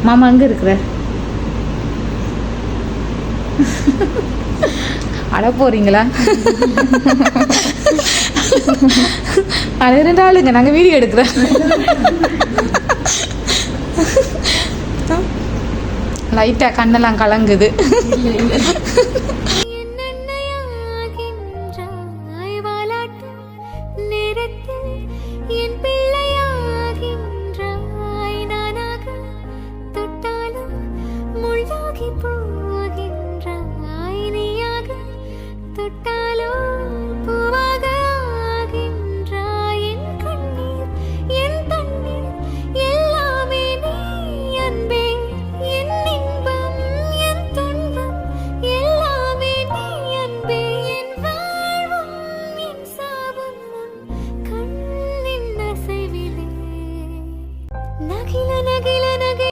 மாமா எங்கே இருக்கிற? அட போகிறீங்களா? அது 2 ஆளுங்க, நாங்கள் வீடியோ எடுக்கிறோம். லைட்டாக கண்ணெல்லாம் கலங்குது.